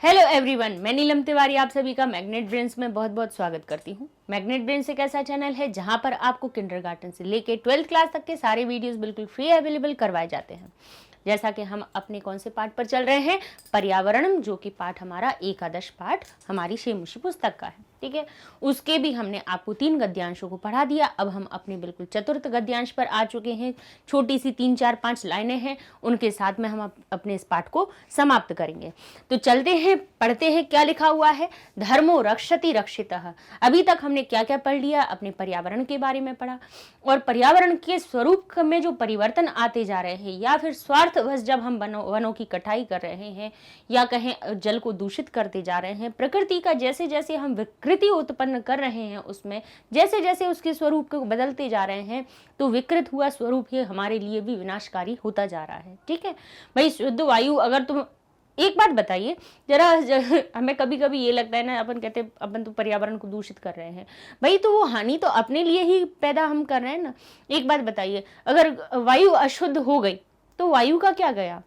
Hello everyone, मैं नीलम तिवारी आप सभी का मैग्नेट ब्रेन्स में बहुत बहुत स्वागत करती हूँ। मैग्नेट ब्रेन्स एक ऐसा चैनल है जहाँ पर आपको किंडरगार्टन से लेके 12th क्लास तक के सारे वीडियोस बिल्कुल फ्री अवेलेबल करवाए जाते हैं। जैसा कि हम अपने कौन से पाठ पर चल रहे हैं, पर्यावरण, जो कि पाठ हमारा एकादश पाठ हमारी शेमुषी पुस्तक का है। ठीक है, उसके भी हमने आपको 3 गद्यांशों को पढ़ा दिया। अब हम अपने बिल्कुल चतुर्थ गद्यांश पर आ चुके हैं। छोटी सी 3, 4, 5 लाइनें हैं, उनके साथ में हम अपने इस पाठ को समाप्त करेंगे। तो चलते हैं, पढ़ते हैं क्या लिखा हुआ है। धर्मो रक्षति रक्षितः। अभी तक हमने क्या क्या पढ़ लिया, अपने पर्यावरण के बारे में पढ़ा, और पर्यावरण के स्वरूप में जो परिवर्तन आते जा रहे हैं, या फिर स्वार्थवश जब हम वनों की कटाई कर रहे हैं, या कहें जल को दूषित करते जा रहे हैं, प्रकृति का जैसे जैसे हम विकृति उत्पन्न कर रहे हैं, उसमें जैसे जैसे उसके स्वरूप को बदलते जा रहे हैं, तो विकृत हुआ स्वरूप ही हमारे लिए भी विनाशकारी होता जा रहा है। ठीक है भाई, शुद्ध वायु, अगर तुम एक बात बताइए जरा, हमें कभी कभी ये लगता है ना, अपन कहते हैं अपन तो पर्यावरण को दूषित कर रहे हैं। भाई तो वो हानि तो अपने लिए ही पैदा हम कर रहे हैं ना। एक बात बताइए, अगर वायु अशुद्ध हो गई तो वायु का क्या गया,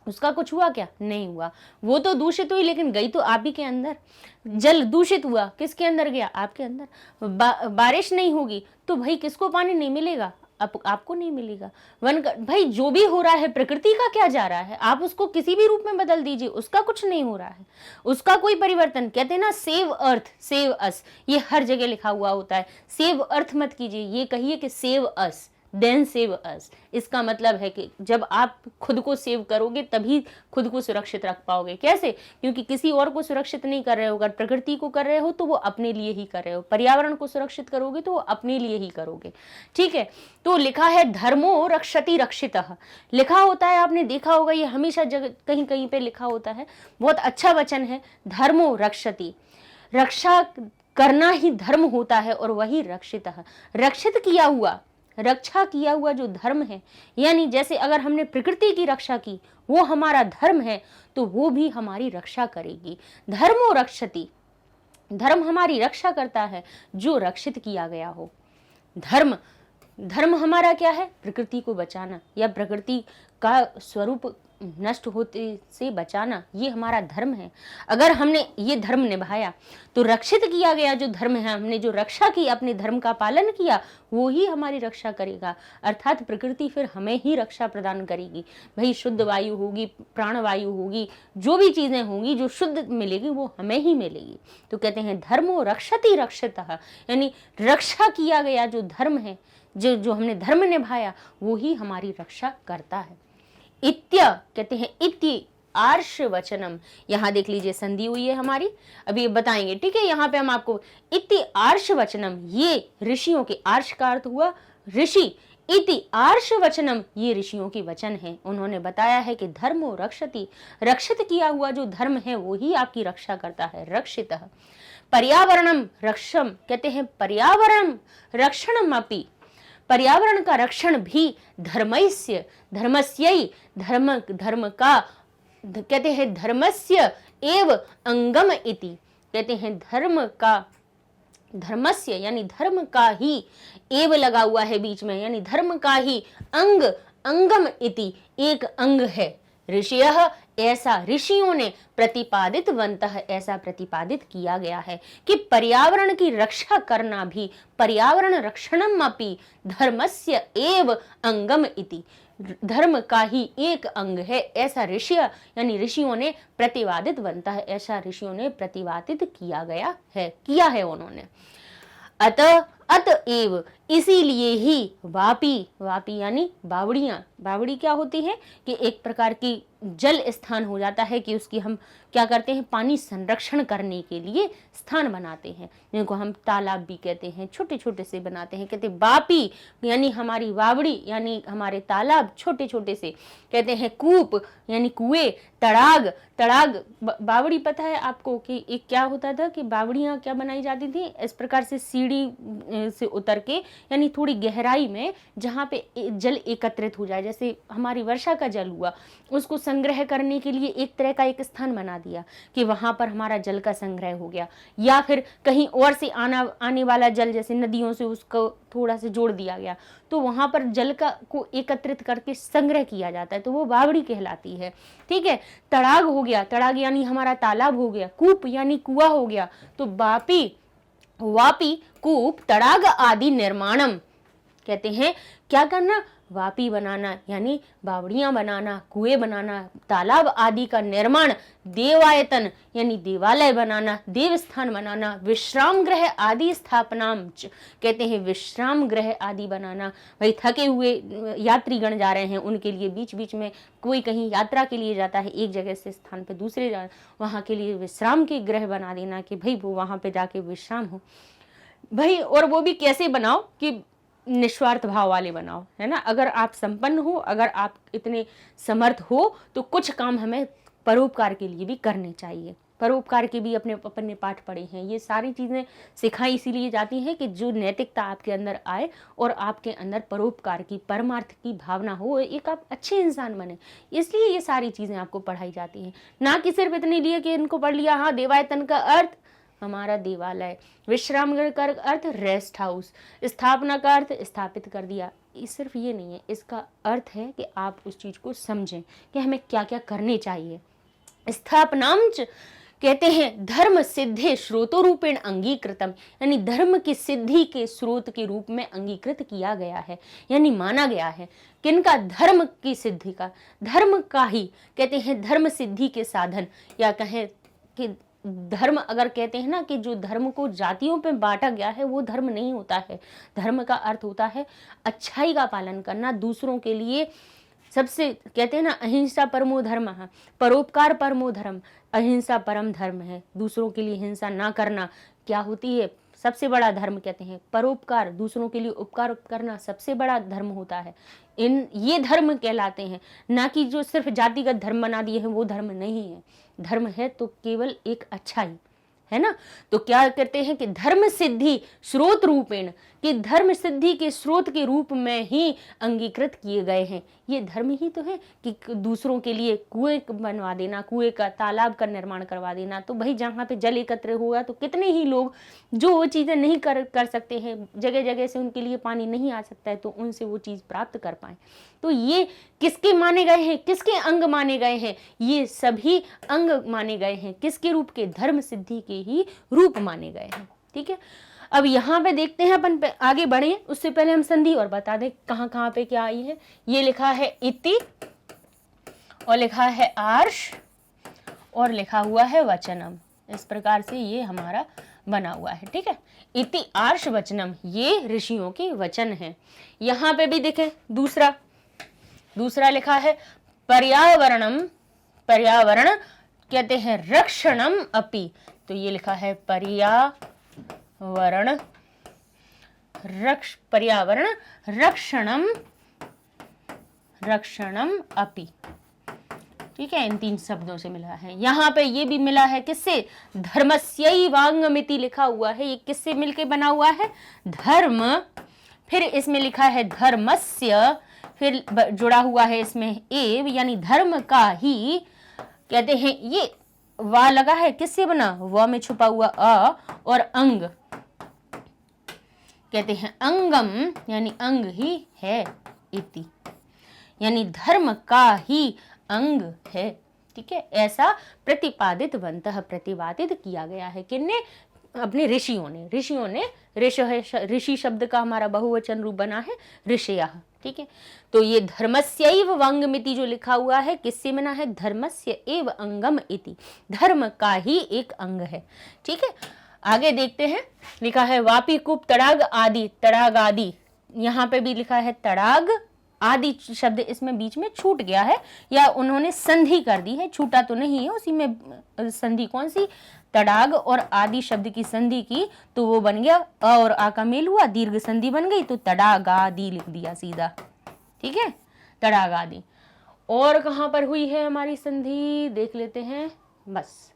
उसका कुछ हुआ क्या? नहीं हुआ। वो तो दूषित हुई, लेकिन गई तो आप ही के अंदर। जल दूषित हुआ, किसके अंदर गया? आपके अंदर। बारिश नहीं होगी तो भाई किसको पानी नहीं मिलेगा? आपको नहीं मिलेगा। भाई जो भी हो रहा है, प्रकृति का क्या जा रहा है, आप उसको किसी भी रूप में बदल दीजिए, उसका कुछ नहीं हो रहा है, उसका कोई परिवर्तन। कहते हैं ना, सेव अर्थ सेव अस, ये हर जगह लिखा हुआ होता है। सेव अर्थ मत कीजिए, ये कहिए कि save us, then save us. इसका मतलब है कि जब आप खुद को सेव करोगे तभी खुद को सुरक्षित रख पाओगे। कैसे? क्योंकि किसी और को सुरक्षित नहीं कर रहे हो। अगर प्रकृति को कर रहे हो तो वो अपने लिए ही कर रहे हो। पर्यावरण को सुरक्षित करोगे तो वो अपने लिए ही करोगे। ठीक है, तो लिखा है धर्मो रक्षति रक्षितः। लिखा होता है, आपने देखा होगा, ये हमेशा जगह कहीं कहीं पे लिखा होता है। बहुत अच्छा वचन है, धर्मो रक्षति। रक्षा करना ही धर्म होता है, और वही रक्षितः, रक्षित किया हुआ, रक्षा किया हुआ जो धर्म है। यानी जैसे अगर हमने प्रकृति की रक्षा की, वो हमारा धर्म है, तो वो भी हमारी रक्षा करेगी। धर्मो रक्षति, धर्म हमारी रक्षा करता है जो रक्षित किया गया हो। धर्म हमारा क्या है? प्रकृति को बचाना, या प्रकृति का स्वरूप नष्ट होते से बचाना, ये हमारा धर्म है। अगर हमने ये धर्म निभाया तो रक्षित किया गया जो धर्म है, हमने जो रक्षा की, अपने धर्म का पालन किया, वो ही हमारी रक्षा करेगा। अर्थात प्रकृति फिर हमें ही रक्षा प्रदान करेगी। भाई शुद्ध वायु होगी, प्राणवायु होगी, जो भी चीजें होंगी जो शुद्ध मिलेगी वो हमें ही मिलेगी। तो कहते हैं धर्मो रक्षति रक्षितः, यानी रक्षा किया गया जो धर्म है, जो हमने धर्म निभाया, वो ही हमारी रक्षा करता है। इत्य कहते हैं, इति आर्ष वचनम। यहां देख लीजिए संधि हुई है हमारी, अभी बताएंगे। ठीक है, यहाँ पे हम आपको इति आर्ष वचनम, ये ऋषियों के, आर्ष का अर्थ हुआ ऋषि, इति आर्ष वचनम, ये ऋषियों की वचन है। उन्होंने बताया है कि धर्मो रक्षति, रक्षित किया हुआ जो धर्म है वो ही आपकी रक्षा करता है। रक्षितः पर्यावरणम रक्षम, कहते हैं पर्यावरण रक्षणम अपि, पर्यावरण का रक्षण भी धर्मस्य, धर्मस्यै, धर्म का, कहते हैं धर्मस्य एव अंगम इति, कहते हैं धर्म का, धर्मस्य यानी धर्म का ही, एव लगा हुआ है बीच में, यानी धर्म का ही अंग, अंगम इति, एक अंग है। ऋषयः, ऐसा ऋषियों ने प्रतिपादित वंतः, ऐसा प्रतिपादित किया गया है कि पर्यावरण की रक्षा करना भी, पर्यावरण रक्षणम अपि धर्मस्य एव अंगम इति, धर्म का ही एक अंग है। ऐसा ऋषि यानी ऋषियों ने प्रतिपादित वंतः, ऐसा ऋषियों ने प्रतिपादित किया गया है, किया है उन्होंने। अतएव, इसीलिए ही वापी, वापी यानी बावड़ियां, बावड़ी क्या होती है कि एक प्रकार की जल स्थान हो जाता है, कि उसकी हम क्या करते हैं, पानी संरक्षण करने के लिए स्थान बनाते हैं, जिनको हम तालाब भी कहते हैं, छोटे छोटे से बनाते हैं। कहते हैं बापी यानी हमारी बावड़ी, यानी हमारे तालाब छोटे छोटे से। कहते हैं कूप यानी कुएं, तड़ाग, तड़ाग, बावड़ी पता है आपको कि एक क्या होता था कि बावड़ियां क्या बनाई जाती थी, इस प्रकार से सीढ़ी से उतर के, यानी थोड़ी गहराई में जहाँ पे जल एकत्रित हो जाए, जैसे हमारी वर्षा का जल हुआ, उसको संग्रह करने के लिए एक तरह का एक स्थान बना दिया कि वहाँ पर हमारा जल का संग्रह हो गया, या फिर कहीं और से आने वाला जल जैसे नदियों से उसको थोड़ा सा जोड़ दिया गया, तो वहाँ पर जल का को एकत्रित करके संग्रह किया जाता है, तो वो बावड़ी कहलाती है। ठीक है, तड़ाग हो गया, तड़ाग यानी हमारा तालाब हो गया, कूप यानी कुआं हो गया, तो वापी कूप तड़ाग आदि निर्माणम कहते हैं क्या करना, वापी बनाना यानी बावड़ियां बनाना, कुएं बनाना, तालाब आदि का निर्माण, देवायतन यानी देवालय बनाना, देवस्थान बनाना, विश्राम गृह आदि स्थापना कहते हैं विश्राम गृह आदि बनाना। भाई थके हुए यात्रीगण जा रहे हैं, उनके लिए बीच बीच में कोई कहीं यात्रा के लिए जाता है एक जगह से स्थान पे दूसरे वहाँ के लिए विश्राम के गृह बना देना कि भाई वो वहाँ पे जाके विश्राम हो भाई। और वो भी कैसे बनाओ कि निस्वार्थ भाव वाले बनाओ, है ना। अगर आप संपन्न हो, अगर आप इतने समर्थ हो, तो कुछ काम हमें परोपकार के लिए भी करने चाहिए। परोपकार के भी अपने पाठ पढ़े हैं। ये सारी चीज़ें सिखाई इसीलिए जाती हैं कि जो नैतिकता आपके अंदर आए और आपके अंदर परोपकार की, परमार्थ की भावना हो, एक आप अच्छे इंसान बने, इसलिए ये सारी चीज़ें आपको पढ़ाई जाती हैं। ना कि सिर्फ इतने लिए कि इनको पढ़ लिया, हाँ देवायतन का अर्थ हमारा देवालय, विश्राम गृह का अर्थ रेस्ट हाउस, स्थापना का अर्थ स्थापित कर दिया, सिर्फ ये नहीं है। इसका अर्थ है कि आप उस चीज को समझें कि हमें क्या क्या करने चाहिए। स्थापनांच कहते हैं धर्म सिद्धे स्रोतो रूपेण अंगीकृतम, यानी धर्म की सिद्धि के स्रोत के रूप में अंगीकृत किया गया है, यानी माना गया है। किनका? धर्म की सिद्धि का, धर्म का ही कहते हैं धर्म सिद्धि के साधन, या कहें कि धर्म अगर कहते हैं ना कि जो धर्म को जातियों पे बांटा गया है वो धर्म नहीं होता है। धर्म का अर्थ होता है अच्छाई का पालन करना, दूसरों के लिए सबसे कहते हैं ना अहिंसा परमो धर्म, परोपकार परमो धर्म, अहिंसा परम धर्म है। दूसरों के लिए हिंसा ना करना क्या होती है? सबसे बड़ा धर्म कहते हैं। परोपकार, दूसरों के लिए उपकार करना सबसे बड़ा धर्म होता है। ये धर्म कहलाते हैं, ना कि जो सिर्फ जातिगत धर्म बना दिए हैं वो धर्म नहीं है। धर्म है तो केवल एक अच्छाई, है ना। तो क्या करते हैं कि धर्म सिद्धि स्रोत रूपेण, कि धर्म सिद्धि के स्रोत के रूप में ही अंगीकृत किए गए हैं। ये धर्म ही तो है कि दूसरों के लिए कुएं बनवा देना, कुएं का, तालाब का निर्माण करवा देना। तो भाई जहाँ पे जल एकत्र होगा तो कितने ही लोग जो वो चीज़ें नहीं कर सकते हैं, जगह जगह से उनके लिए पानी नहीं आ सकता है, तो उनसे वो चीज़ प्राप्त कर पाए। तो ये किसके माने गए हैं, किसके अंग माने गए हैं? ये सभी अंग माने गए हैं किसके रूप के? धर्म सिद्धि के ही रूप माने गए हैं। ठीक है, अब यहाँ पे देखते हैं, अपन आगे बढ़े उससे पहले हम संधि और बता दें कहाँ कहाँ पे क्या आई है। ये लिखा है इति, और लिखा है आर्ष, और लिखा हुआ है वचनम। इस प्रकार से ये हमारा बना हुआ है। ठीक है, इति आर्ष वचनम, ये ऋषियों के वचन है। यहाँ पे भी देखें दूसरा लिखा है पर्यावरणम, पर्यावरण कहते हैं रक्षणम अपि, तो ये लिखा है पर्यावरण रक्षणम अपि। ठीक है, इन 3 शब्दों से मिला है। यहाँ पे ये भी मिला है किससे? धर्मस्यैवांगमिति लिखा हुआ है। ये किससे मिलके बना हुआ है? धर्म, फिर इसमें लिखा है धर्मस्य, फिर जुड़ा हुआ है इसमें एव, यानी धर्म का ही कहते हैं। ये वा लगा है, किससे बना? व में छुपा हुआ अ, और अंग कहते हैं अंगम, यानी अंग ही है, इति यानी धर्म का ही अंग है। ठीक है, ऐसा प्रतिपादित किया गया है। किन्ने? अपने ऋषियों ने ऋषि शब्द का हमारा बहुवचन रूप बना है ऋषयः। ठीक है, तो ये धर्मस्यैव वांगमिति जो लिखा हुआ है किससे बना है? धर्मस्य एव अंगम इति, धर्म का ही एक अंग है। ठीक है, आगे देखते हैं। लिखा है वापी कूप तड़ाग आदि, यहाँ पे भी लिखा है तड़ाग आदि शब्द इसमें बीच में छूट गया है, या उन्होंने संधि कर दी है, छूटा तो नहीं है, उसी में संधि कौन सी? तड़ाग और आदि शब्द की संधि की, तो वो बन गया अ और आ का मेल हुआ, दीर्घ संधि बन गई, तो तड़ागादि लिख दिया सीधा। ठीक है, तड़ागादि। और कहाँ पर हुई है हमारी संधि देख लेते हैं बस।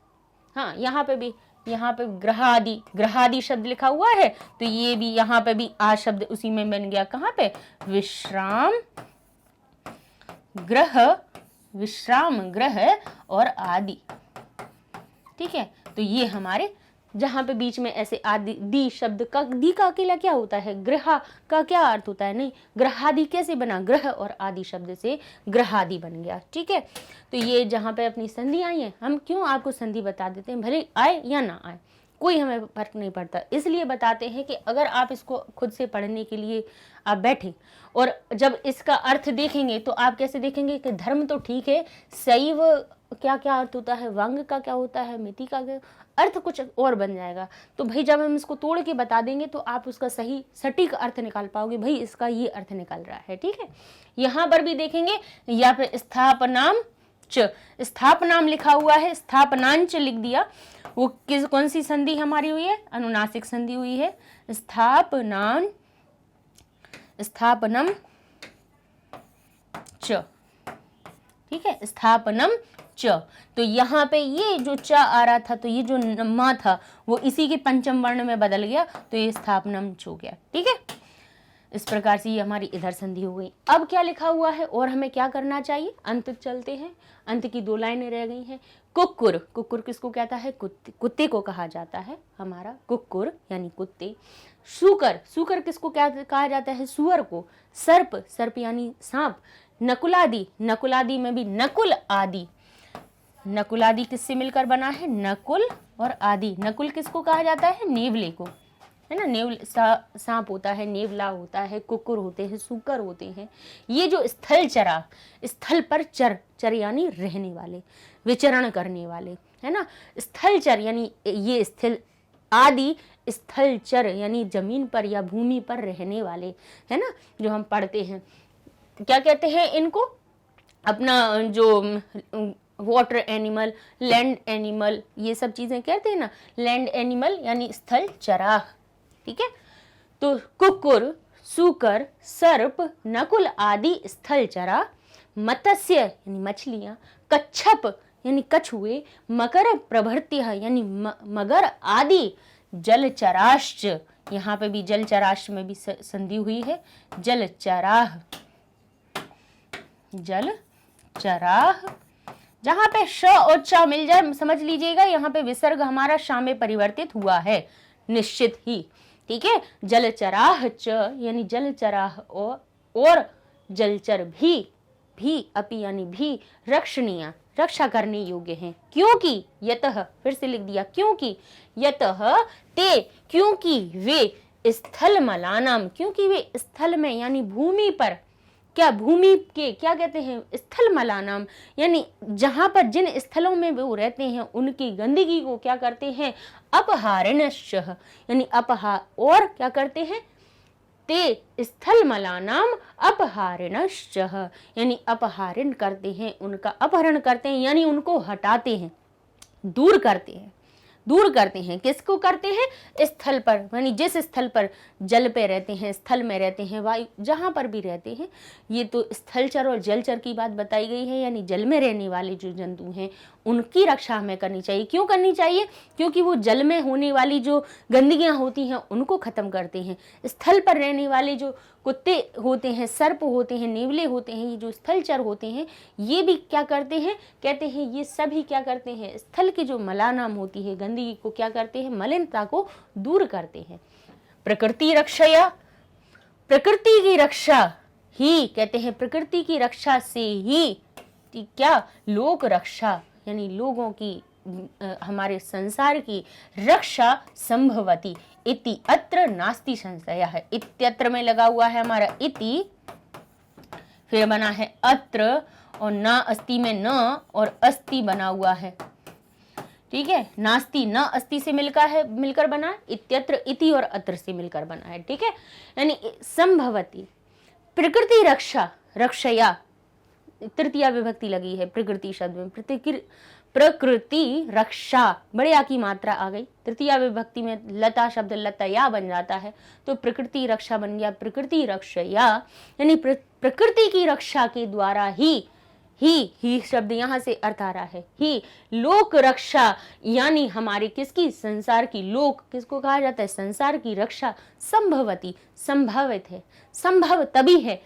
हाँ, यहाँ पे भी यहाँ पे ग्रहादि शब्द लिखा हुआ है, तो ये भी यहाँ पे भी आ शब्द उसी में बन गया। कहाँ पे? विश्राम ग्रह और आदि। ठीक है, तो ये हमारे जहां पे बीच में ऐसे आदि दी शब्द का, दी का अकेला क्या होता है? ग्रह का क्या अर्थ होता है? नहीं, ग्रहादि कैसे बना? ग्रह और आदि शब्द से ग्रहादि बन गया। ठीक है, तो ये जहां पे अपनी संधि आई है, हम क्यों आपको संधि बता देते हैं, भले आए या ना आए, कोई हमें फर्क नहीं पड़ता, इसलिए बताते हैं कि अगर आप इसको खुद से पढ़ने के लिए आप बैठे और जब इसका अर्थ देखेंगे तो आप कैसे देखेंगे कि धर्म तो ठीक है, शैव क्या क्या अर्थ होता है, वांग का क्या होता है, मिति का क्या, अर्थ कुछ और बन जाएगा। तो भाई जब हम इसको तोड़ के बता देंगे तो आप उसका सही सटीक अर्थ निकाल पाओगे, भाई इसका ये अर्थ निकल रहा है। ठीक है, यहाँ पर भी देखेंगे या फिर स्थापनाम च, स्थापनाम लिखा हुआ है, स्थापनांच लिख दिया, वो कौन सी संधि हमारी हुई है? अनुनासिक संधि हुई है। स्थापनम च। ठीक है, स्थापनम च, तो यहाँ पे ये जो च आ रहा था, तो ये जो म था वो इसी के पंचम वर्ण में बदल गया, तो ये स्थापनम च हो गया। ठीक है, इस प्रकार से ये हमारी इधर संधि हो गई। अब क्या लिखा हुआ है और हमें क्या करना चाहिए? अंत चलते हैं, अंत की 2 लाइनें रह गई हैं। कुक्कुर, कुक्कुर किसको कहता है? कुत्ते को कहा जाता है हमारा कुक्कुर यानी कुत्ते। सूकर, सूकर किसको क्या कहा जाता है? सुअर को। सर्प, सर्प यानी सांप। नकुलादि, नकुलादि में भी नकुल आदि, नकुलादि किससे मिलकर बना है? नकुल और आदि। नकुल किसको कहा जाता है? नेवले को, है ना, नेवल सांप होता है, नेवला होता है, कुकुर होते हैं, सूकर होते हैं। ये जो स्थल चरा, स्थल पर चर, चर यानी रहने वाले, विचरण करने वाले, है ना, स्थल चर यानी ये स्थल, आदि स्थल चर यानी जमीन पर या भूमि पर रहने वाले, है ना, जो हम पढ़ते हैं। क्या कहते हैं इनको? अपना जो वाटर एनिमल, लैंड एनिमल, ये सब चीजें कहते हैं ना, लैंड एनिमल यानी स्थल चराह। ठीक है, तो कुक्कुर, सूकर, सर्प, नकुल आदि स्थल चरा, मत्स्य यानी मछलियां, कच्छप यानी कछुए, मकर प्रभृत्य यानी मगर आदि, जलचराश्च, यहाँ पे भी जलचराश्च में भी संधि हुई है, जलचराह, जलचराह। जहां पे श और च मिल जाए समझ लीजिएगा यहाँ पे विसर्ग हमारा श में परिवर्तित हुआ है निश्चित ही। ठीक है, जलचराह च यानी जलचराह और जलचर भी अपि यानी भी रक्षणीय, रक्षा करने योग्य हैं। क्योंकि यतः, फिर से लिख दिया, क्योंकि यतः ते, क्योंकि वे स्थल मलानाम, क्योंकि वे स्थल में यानी भूमि पर, क्या भूमि के क्या कहते हैं? स्थल मलानाम, यानी जहां पर जिन स्थलों में वो रहते हैं उनकी गंदगी को क्या करते हैं? अपहारिणश्च यानी और क्या करते हैं? ते स्थल मलानाम अपहारिणश्च यानी अपहरण करते हैं, उनका अपहरण करते हैं यानी उनको हटाते हैं, दूर करते हैं। किसको करते हैं? स्थल पर, यानी जिस स्थल पर जल पे रहते हैं, स्थल में रहते हैं, वायु जहां पर भी रहते हैं। ये तो स्थलचर और जलचर की बात बताई गई है, यानी जल में रहने वाले जो जंतु हैं उनकी रक्षा हमें करनी चाहिए। क्यों करनी चाहिए? क्योंकि वो जल में होने वाली जो गंदगियां होती हैं उनको खत्म करते हैं। स्थल पर रहने वाले जो कुत्ते होते हैं, सर्प होते हैं, नेवले होते हैं, ये जो स्थलचर होते हैं, ये भी क्या करते हैं? कहते हैं ये सभी क्या करते हैं? स्थल की जो मलानाम होती है, गंदगी को क्या करते हैं? मलिनता को दूर करते हैं। प्रकृति रक्षया, प्रकृति की रक्षा ही कहते हैं, प्रकृति की रक्षा से ही क्या? लोक रक्षा यानी लोगों की, हमारे संसार की रक्षा संभवती। इति अत्र नास्ति संशयः है, इत्यत्र में लगा हुआ है हमारा इति, फिर बना है अत्र और ना अस्ति में न और अस्ति बना हुआ है। ठीक है, नास्ति न अस्ति से मिलकर बना, इत्यत्र इति और अत्र से मिलकर बना है। ठीक है, यानी संभवती प्रकृति रक्षा, रक्षया तृतीया विभक्ति लगी है प्रकृति शब्द में, प्रकृति रक्षा बड़े आ की मात्रा आ गई, तृतीया विभक्ति में लता शब्द लतया बन जाता है, तो प्रकृति रक्षा बन गया प्रकृति रक्षया, यानी प्रकृति की रक्षा के द्वारा ही ही शब्द यहाँ से अर्थ आ रहा है ही, लोक रक्षा यानी हमारे किसकी, संसार की, लोक किसको कहा जाता है, संसार की रक्षा, संभवती संभावित है, संभव तभी है,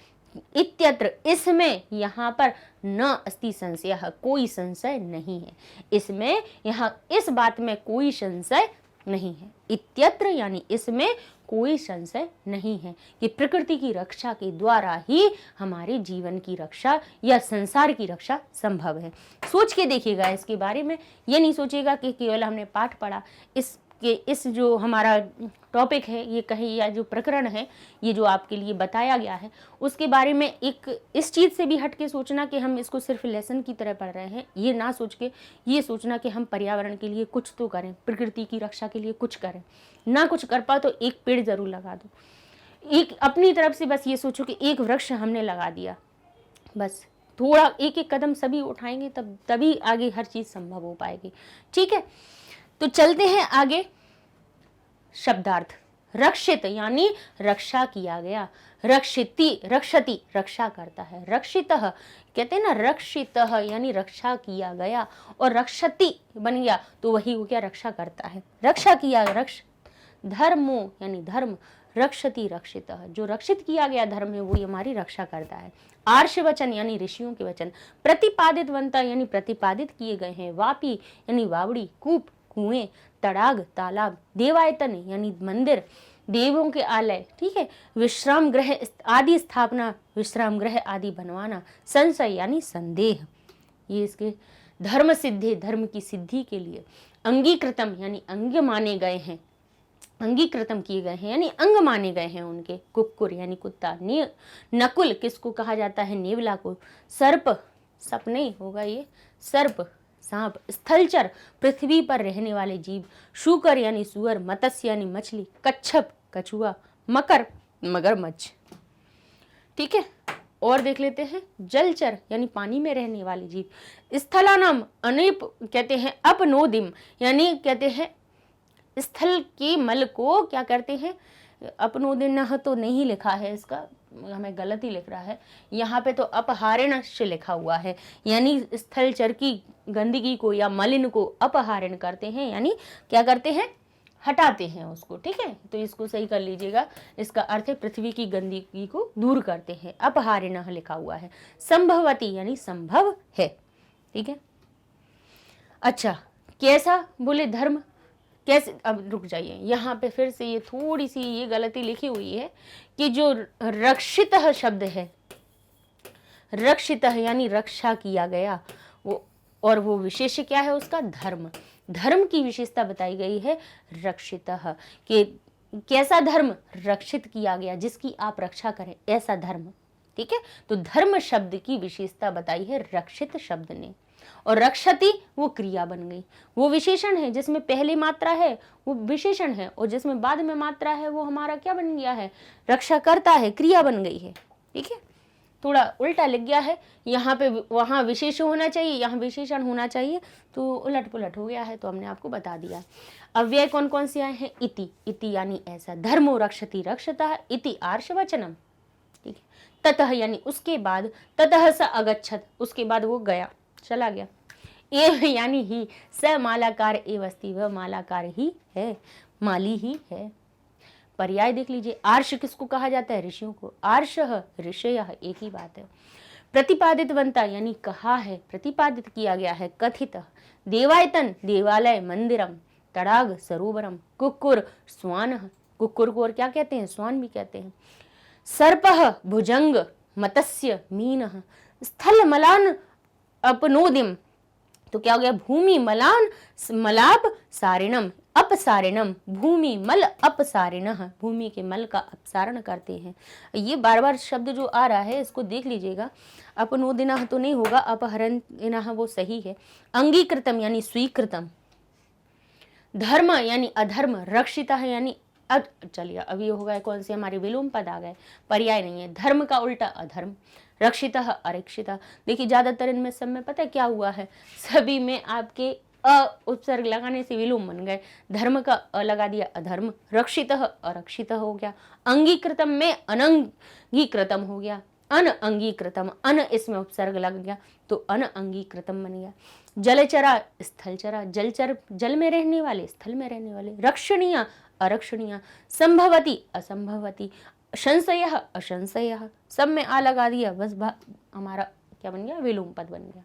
इत्यत्र इसमें, यहाँ पर न अस्ति संशयः कोई संशय नहीं है, इसमें यहाँ इस बात में कोई संशय नहीं है, इत्यत्र यानी इसमें कोई संशय नहीं है कि प्रकृति की रक्षा के द्वारा ही हमारे जीवन की रक्षा या संसार की रक्षा संभव है। सोच के देखिएगा इसके बारे में, ये नहीं सोचिएगा कि केवल हमने पाठ पढ़ा, इस जो हमारा टॉपिक है ये कहीं या जो प्रकरण है ये जो आपके लिए बताया गया है उसके बारे में एक इस चीज़ से भी हट के सोचना कि हम इसको सिर्फ लेसन की तरह पढ़ रहे हैं, ये ना सोच के ये सोचना कि हम पर्यावरण के लिए कुछ तो करें, प्रकृति की रक्षा के लिए कुछ करें, ना कुछ कर पाओ तो एक पेड़ ज़रूर लगा दो, एक अपनी तरफ से बस ये सोचो कि एक वृक्ष हमने लगा दिया, बस थोड़ा एक एक कदम सभी उठाएंगे तभी आगे हर चीज़ संभव हो पाएगी। ठीक है, तो चलते हैं आगे। शब्दार्थ, रक्षित यानी रक्षा किया गया, रक्षिति रक्षति रक्षा करता है, रक्षितः कहते हैं ना, रक्षितः यानी रक्षा किया गया, और रक्षति बन गया तो वही हो गया रक्षा करता है, रक्षा किया, रक्ष धर्मो यानी धर्म, रक्षति रक्षितः जो रक्षित किया गया धर्म है वो हमारी रक्षा करता है। आर्ष वचन यानी ऋषियों के वचन, प्रतिपादित वंता यानी प्रतिपादित किए गए हैं, वापी यानी वावड़ी, कूप कुएं, तड़ाग तालाब, देवायतन यानी मंदिर, देवों के आलय, ठीक है, विश्राम गृह आदि स्थापना, विश्राम गृह आदि बनवाना, संशय यानी संदेह, ये इसके धर्म सिद्धि धर्म की सिद्धि के लिए, अंगीकृतम यानी अंग माने गए हैं, अंगीकृतम किए गए हैं यानी अंग माने गए हैं उनके, कुक्कुर यानी कुत्ता, नकुल किसको कहा जाता है, नेवला को, सर्प सपने होगा ये, सर्प सांप, स्थलचर पृथ्वी पर रहने वाले जीव, शूकर यानी सुअर, मत्स्य यानी मछली, कच्छप कछुआ, मकर मगरमच्छ। ठीक है, और देख लेते हैं, जलचर यानी पानी में रहने वाले जीव, स्थलानाम अनेप कहते हैं, अपनोदिम यानी कहते हैं स्थल के मल को क्या करते हैं, अपनोदिन तो नहीं लिखा है, इसका हमें गलत ही लिख रहा है यहाँ पे, तो अपहारण से लिखा हुआ है, यानी स्थलचर की गंदगी को या मलिन को अपहारण करते हैं, यानी क्या करते हैं, हटाते हैं उसको। ठीक है, तो इसको सही कर लीजिएगा, इसका अर्थ है पृथ्वी की गंदगी को दूर करते हैं, अपहारिण लिखा हुआ है। संभवती यानी संभव है। ठीक है, अच्छा कैसा बोले धर्म कैसे, अब रुक जाइए, यहाँ पे फिर से ये थोड़ी सी ये गलती लिखी हुई है कि जो रक्षित शब्द है, रक्षित यानी रक्षा किया गया, वो और वो विशेष क्या है उसका, धर्म, धर्म की विशेषता बताई गई है रक्षित, कि कैसा धर्म, रक्षित किया गया, जिसकी आप रक्षा करें ऐसा धर्म। ठीक है, तो धर्म शब्द की विशेषता बताई है रक्षित शब्द ने, और रक्षति वो क्रिया बन गई, वो विशेषण है, जिसमें पहली मात्रा है वो विशेषण है, और जिसमें बाद में मात्रा है वो हमारा क्या बन गया है, रक्षा करता है, क्रिया बन गई है। ठीक है, थोड़ा उल्टा लिख गया है, यहाँ पे वहाँ विशेष होना चाहिए, यहाँ विशेषण होना चाहिए, तो उलट पुलट हो गया है, तो हमने आपको बता दिया। अव्यय कौन कौन से आए हैं, इति, इति यानी ऐसा, धर्मो रक्षति रक्षतः, इति आर्ष वचनम। ठीक है, ततः यानी उसके बाद, ततः स अगच्छत उसके बाद वो गया, चला गया, एव यानी ही, स मालाकार एव अस्ति वह मालाकार ही है, माली ही है। पर्याय देख लीजिए, आर्ष किसको कहा जाता है, ऋषियों को, आर्षः ऋषयः एक ही बात है। प्रतिपादितवंता यानी कहा है, प्रतिपादित किया गया है, कथित, देवायतन देवालय मंदिरम, तड़ाग सरोवरम, कुक्कुर स्वान, कुक्कुर को और क्या कहते हैं, स्वान भी कहते हैं, सर्पः भुजंग, मत्स्य मीनः, स्थल मलान अपनोदिम, तो क्या हो गया, भूमि मलान मलाप सारिणम, अपसारिणम, भूमि मल अपसारिणः, भूमि के मल का अपसारण करते हैं। ये बार बार शब्द जो आ रहा है इसको देख लीजिएगा, अपनोदिनः तो नहीं होगा, अपहरणिनः वो सही है। अंगीकृतम यानी स्वीकृतम, धर्म यानी अधर्म, रक्षितः यानी चलिए अब ये होगा कौन से हमारे विलोम पद आ गए, पर्याय नहीं है, धर्म का उल्टा अधर्म, रक्षितः अरक्षिता। देखिए ज्यादातर इनमें सब में पता है क्या हुआ है, सभी में आपके अ उपसर्ग लगाने से विलोम बन गए, धर्म का अ लगा दिया अधर्म, रक्षितः अरक्षितः हो गया, अंगीकृतम में अनंगीकृतम हो गया, अन अंगीकृतम, अन इसमें उपसर्ग लग गया तो अन अंगीकृतम बन गया। जलचरा स्थलचरा, जलचर जल में रहने वाले, स्थल में रहने वाले। रक्षणीय अरक्षणीय, संभवती असंभवती, संशय अशंशय, सब में आ लगा दिया, बस हमारा क्या बन गया, विलोम पद बन गया।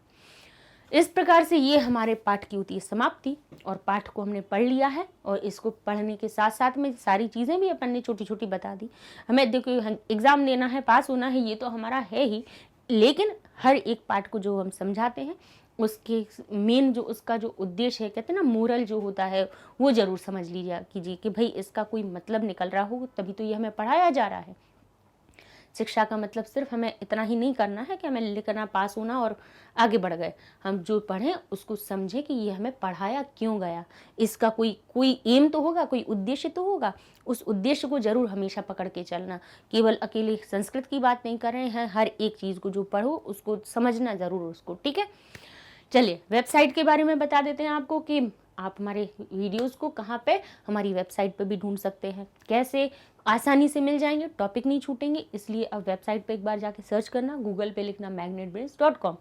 इस प्रकार से ये हमारे पाठ की होती है समाप्ति, और पाठ को हमने पढ़ लिया है, और इसको पढ़ने के साथ साथ में सारी चीज़ें भी अपन ने छोटी छोटी बता दी। हमें देखो एग्ज़ाम देना है, पास होना है, ये तो हमारा है ही, लेकिन हर एक पाठ को जो हम समझाते हैं उसके मेन जो उसका जो उद्देश्य है, कहते हैं ना मोरल जो होता है, वो ज़रूर समझ लीजिए कीजिए कि भाई इसका कोई मतलब निकल रहा हो, तभी तो ये हमें पढ़ाया जा रहा है। शिक्षा का मतलब सिर्फ हमें इतना ही नहीं करना है कि हमें लिखना, पास होना और आगे बढ़ गए। हम जो पढ़ें उसको समझें कि ये हमें पढ़ाया क्यों गया, इसका कोई एम तो होगा, कोई उद्देश्य तो होगा। उस उद्देश्य को जरूर हमेशा पकड़ के चलना। केवल अकेले संस्कृत की बात नहीं कर रहे हैं, हर एक चीज़ को जो पढ़ो उसको समझना ज़रूर उसको, ठीक है। चलिए वेबसाइट के बारे में बता देते हैं आपको कि आप हमारे वीडियोस को कहाँ पे हमारी वेबसाइट पे भी ढूंढ सकते हैं, कैसे आसानी से मिल जाएंगे, टॉपिक नहीं छूटेंगे। इसलिए अब वेबसाइट पे एक बार जाके सर्च करना, गूगल पे लिखना magnetbrains.com,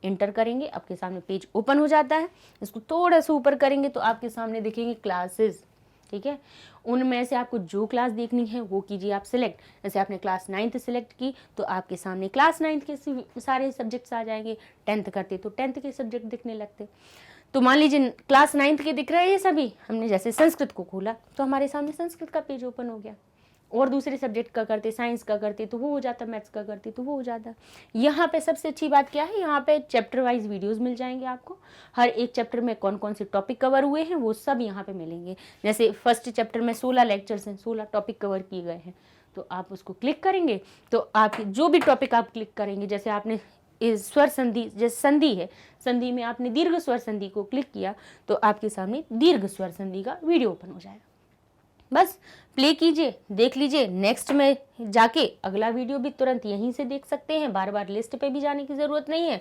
इंटर करेंगे, आपके सामने पेज ओपन हो जाता है। इसको थोड़ा सा ऊपर करेंगे तो आपके सामने दिखेंगे क्लासेस, ठीक है। उनमें से आपको जो क्लास देखनी है वो कीजिए आप सिलेक्ट। जैसे आपने क्लास 9th सिलेक्ट की तो आपके सामने क्लास 9th के सारे सब्जेक्ट्स आ जाएंगे। 10th करते तो 10th के सब्जेक्ट दिखने लगते। तो मान लीजिए क्लास 9th के दिख रहे हैं ये सभी, हमने जैसे संस्कृत को खोला तो हमारे सामने संस्कृत का पेज ओपन हो गया। और दूसरे सब्जेक्ट का करते, साइंस का करते तो वो हो जाता, मैथ्स का करते तो वो हो जाता। यहाँ पे सबसे अच्छी बात क्या है, यहाँ पे चैप्टर वाइज वीडियोस मिल जाएंगे आपको। हर एक चैप्टर में कौन कौन से टॉपिक कवर हुए हैं वो सब यहाँ पे मिलेंगे। जैसे फर्स्ट चैप्टर में 16 लेक्चर्स हैं, 16 टॉपिक कवर किए गए हैं, तो आप उसको क्लिक करेंगे तो आप जो भी टॉपिक आप क्लिक करेंगे, जैसे आपने स्वर संधि, जैसे संधि है, संधि में आपने दीर्घ स्वर संधि को क्लिक किया तो आपके सामने दीर्घ स्वर संधि का वीडियो ओपन हो जाएगा। बस प्ले कीजिए, देख लीजिए, नेक्स्ट में जाके अगला वीडियो भी तुरंत यहीं से देख सकते हैं, बार बार लिस्ट पे भी जाने की ज़रूरत नहीं है।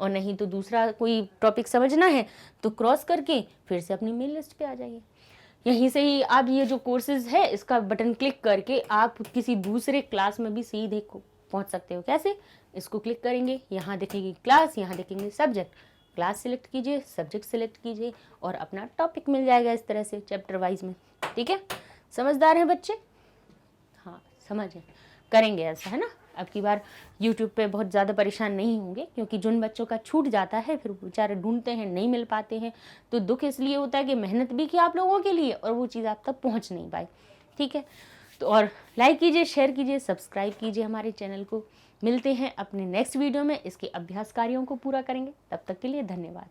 और नहीं तो दूसरा कोई टॉपिक समझना है तो क्रॉस करके फिर से अपनी मेन लिस्ट पे आ जाइए। यहीं से ही आप ये जो कोर्सेज है इसका बटन क्लिक करके आप किसी दूसरे क्लास में भी सीधे पहुंच सकते हो। कैसे, इसको क्लिक करेंगे, यहाँ देखेंगे क्लास, यहाँ देखेंगे सब्जेक्ट, क्लास सिलेक्ट कीजिए, सब्जेक्ट सिलेक्ट कीजिए और अपना टॉपिक मिल जाएगा इस तरह से चैप्टर वाइज में, ठीक है। समझदार हैं बच्चे? हाँ समझ करेंगे ऐसा, है ना। अब की बार YouTube पे बहुत ज़्यादा परेशान नहीं होंगे, क्योंकि जिन बच्चों का छूट जाता है फिर बेचारे ढूंढते हैं, नहीं मिल पाते हैं, तो दुख इसलिए होता है कि मेहनत भी की आप लोगों के लिए और वो चीज़ आप तक पहुंच नहीं पाई, ठीक है। तो और लाइक कीजिए, शेयर कीजिए, सब्सक्राइब कीजिए हमारे चैनल को। मिलते हैं अपने नेक्स्ट वीडियो में, इसके अभ्यास कार्यों को पूरा करेंगे। तब तक के लिए धन्यवाद।